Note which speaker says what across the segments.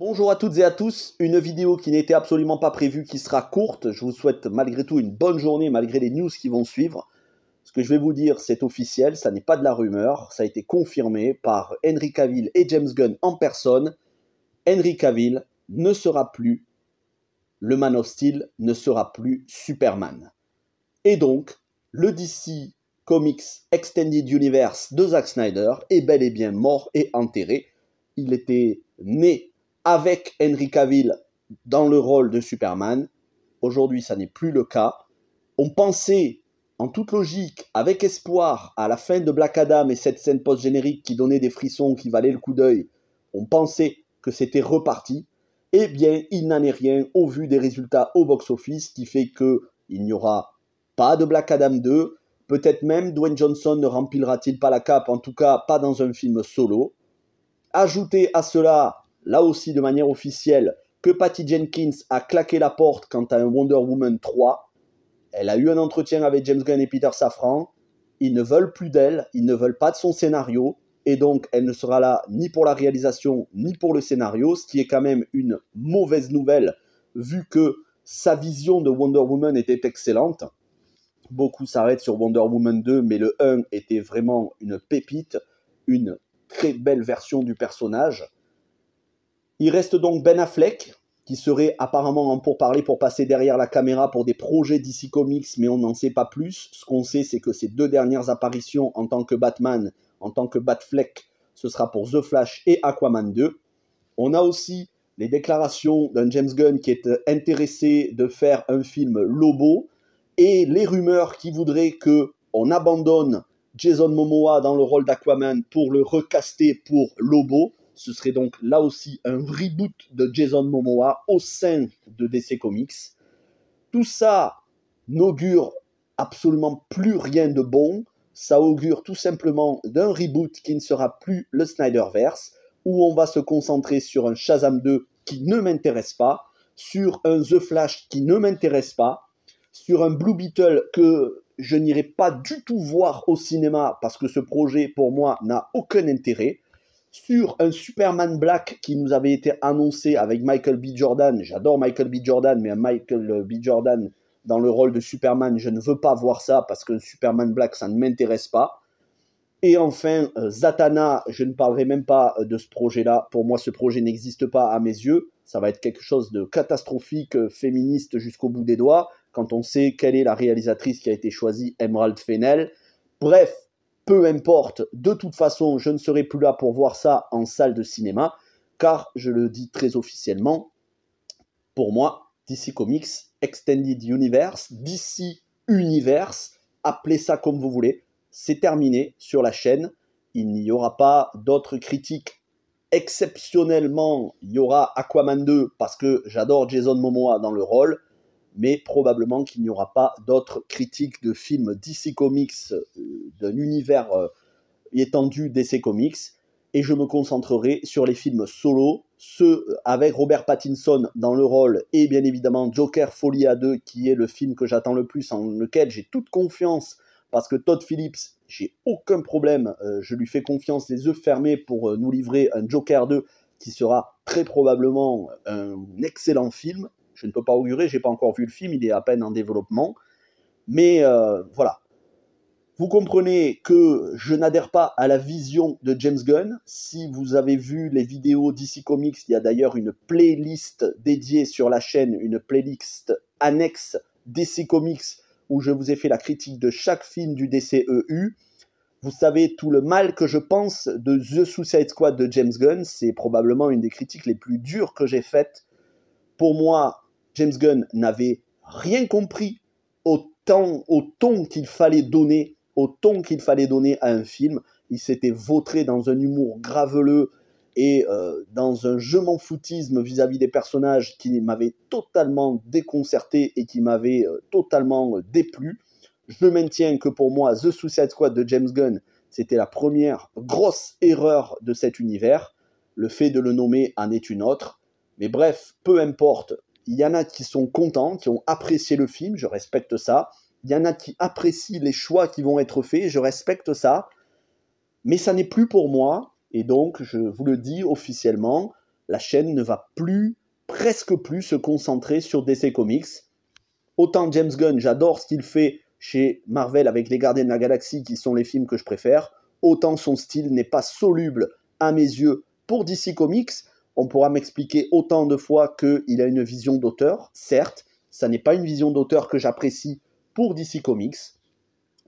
Speaker 1: Bonjour à toutes et à tous, une vidéo qui n'était absolument pas prévue, qui sera courte. Je vous souhaite malgré tout une bonne journée malgré les news qui vont suivre. Ce que je vais vous dire, c'est officiel, ça n'est pas de la rumeur, ça a été confirmé par Henry Cavill et James Gunn en personne. Henry Cavill ne sera plus le Man of Steel, ne sera plus Superman. Et donc, le DC Comics Extended Universe de Zack Snyder est bel et bien mort et enterré. Il était né avec Henry Cavill dans le rôle de Superman. Aujourd'hui, ça n'est plus le cas. On pensait, en toute logique, avec espoir, à la fin de Black Adam et cette scène post-générique qui donnait des frissons, qui valait le coup d'œil, on pensait que c'était reparti. Eh bien, il n'en est rien au vu des résultats au box-office, qui fait qu'il n'y aura pas de Black Adam 2. Peut-être même Dwayne Johnson ne remplira-t-il pas la cape, en tout cas pas dans un film solo. Ajoutez à cela, là aussi de manière officielle, que Patty Jenkins a claqué la porte quant à un Wonder Woman 3. Elle a eu un entretien avec James Gunn et Peter Safran. Ils ne veulent plus d'elle, ils ne veulent pas de son scénario. Et donc, elle ne sera là ni pour la réalisation, ni pour le scénario, ce qui est quand même une mauvaise nouvelle, vu que sa vision de Wonder Woman était excellente. Beaucoup s'arrêtent sur Wonder Woman 2, mais le 1 était vraiment une pépite, une très belle version du personnage. Il reste donc Ben Affleck, qui serait apparemment en pourparlers pour passer derrière la caméra pour des projets DC Comics, mais on n'en sait pas plus. Ce qu'on sait, c'est que ses deux dernières apparitions en tant que Batman, en tant que Batfleck, ce sera pour The Flash et Aquaman 2. On a aussi les déclarations d'un James Gunn qui est intéressé de faire un film Lobo, et les rumeurs qui voudraient qu'on abandonne Jason Momoa dans le rôle d'Aquaman pour le recaster pour Lobo. Ce serait donc là aussi un reboot de Jason Momoa au sein de DC Comics. Tout ça n'augure absolument plus rien de bon. Ça augure tout simplement d'un reboot qui ne sera plus le Snyderverse, où on va se concentrer sur un Shazam 2 qui ne m'intéresse pas, sur un The Flash qui ne m'intéresse pas, sur un Blue Beetle que je n'irai pas du tout voir au cinéma parce que ce projet pour moi n'a aucun intérêt, sur un Superman Black qui nous avait été annoncé avec Michael B. Jordan. J'adore Michael B. Jordan, mais un Michael B. Jordan dans le rôle de Superman, je ne veux pas voir ça parce que Superman Black, ça ne m'intéresse pas. Et enfin, Zatanna, je ne parlerai même pas de ce projet-là. Pour moi, ce projet n'existe pas à mes yeux. Ça va être quelque chose de catastrophique, féministe jusqu'au bout des doigts, quand on sait quelle est la réalisatrice qui a été choisie, Emerald Fennell. Bref, peu importe, de toute façon, je ne serai plus là pour voir ça en salle de cinéma, car, je le dis très officiellement, pour moi, DC Comics Extended Universe, DC Universe, appelez ça comme vous voulez, c'est terminé sur la chaîne. Il n'y aura pas d'autres critiques. Exceptionnellement, il y aura Aquaman 2 parce que j'adore Jason Momoa dans le rôle, mais probablement qu'il n'y aura pas d'autres critiques de films DC Comics, d'un univers étendu DC Comics, et je me concentrerai sur les films solo, ceux avec Robert Pattinson dans le rôle, et bien évidemment Joker Folie à 2, qui est le film que j'attends le plus, en lequel j'ai toute confiance, parce que Todd Phillips, j'ai aucun problème, je lui fais confiance les yeux fermés pour nous livrer un Joker 2 qui sera très probablement un excellent film. Je ne peux pas augurer, je n'ai pas encore vu le film, il est à peine en développement, mais voilà. Vous comprenez que je n'adhère pas à la vision de James Gunn. Si vous avez vu les vidéos DC Comics, il y a d'ailleurs une playlist dédiée sur la chaîne, une playlist annexe DC Comics, où je vous ai fait la critique de chaque film du DCEU. Vous savez tout le mal que je pense de The Suicide Squad de James Gunn. C'est probablement une des critiques les plus dures que j'ai faites. Pour moi, James Gunn n'avait rien compris au ton qu'il fallait donner, à un film. Il s'était vautré dans un humour graveleux et dans un je m'en foutisme vis-à-vis des personnages qui m'avait totalement déconcerté et qui m'avait totalement déplu. Je maintiens que pour moi, The Suicide Squad de James Gunn, c'était la première grosse erreur de cet univers. Le fait de le nommer en est une autre. Mais bref, peu importe. Il y en a qui sont contents, qui ont apprécié le film, je respecte ça. Il y en a qui apprécient les choix qui vont être faits, je respecte ça. Mais ça n'est plus pour moi. Et donc, je vous le dis officiellement, la chaîne ne va presque plus se concentrer sur DC Comics. Autant James Gunn, j'adore ce qu'il fait chez Marvel avec les Gardiens de la Galaxie, qui sont les films que je préfère, autant son style n'est pas soluble à mes yeux pour DC Comics. On pourra m'expliquer autant de fois qu'il a une vision d'auteur. Certes, ça n'est pas une vision d'auteur que j'apprécie pour DC Comics.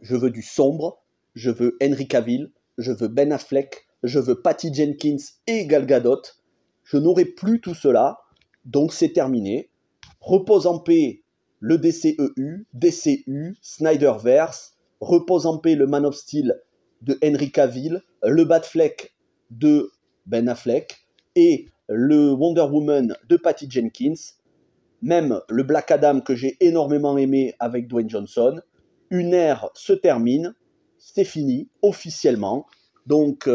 Speaker 1: Je veux du sombre, je veux Henry Cavill, je veux Ben Affleck, je veux Patty Jenkins et Gal Gadot. Je n'aurai plus tout cela, donc c'est terminé. Repose en paix le DCEU, DCU, Snyderverse, repose en paix le Man of Steel de Henry Cavill, le Batfleck de Ben Affleck et le Wonder Woman de Patty Jenkins, même le Black Adam que j'ai énormément aimé avec Dwayne Johnson. Une ère se termine, c'est fini officiellement. Donc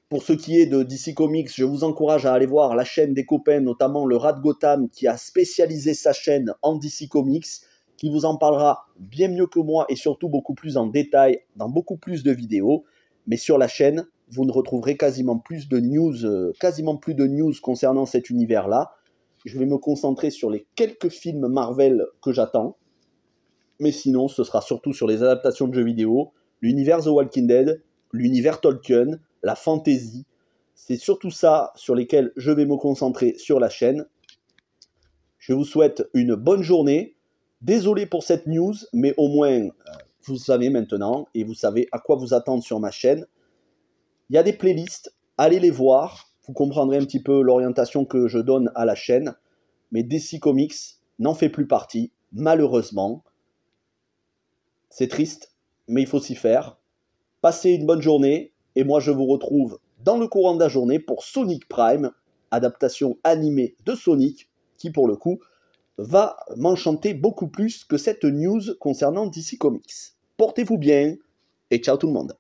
Speaker 1: pour ce qui est de DC Comics, je vous encourage à aller voir la chaîne des copains, notamment le Rat de Gotham, qui a spécialisé sa chaîne en DC Comics, qui vous en parlera bien mieux que moi et surtout beaucoup plus en détail, dans beaucoup plus de vidéos. Mais sur la chaîne, vous ne retrouverez quasiment plus de news concernant cet univers-là. Je vais me concentrer sur les quelques films Marvel que j'attends. Mais sinon, ce sera surtout sur les adaptations de jeux vidéo, l'univers The Walking Dead, l'univers Tolkien, la fantasy. C'est surtout ça sur lesquels je vais me concentrer sur la chaîne. Je vous souhaite une bonne journée. Désolé pour cette news, mais au moins, vous savez maintenant et vous savez à quoi vous attendre sur ma chaîne. Il y a des playlists, allez les voir. Vous comprendrez un petit peu l'orientation que je donne à la chaîne. Mais DC Comics n'en fait plus partie, malheureusement. C'est triste, mais il faut s'y faire. Passez une bonne journée et moi je vous retrouve dans le courant de la journée pour Sonic Prime, adaptation animée de Sonic, qui pour le coup va m'enchanter beaucoup plus que cette news concernant DC Comics. Portez-vous bien et ciao tout le monde.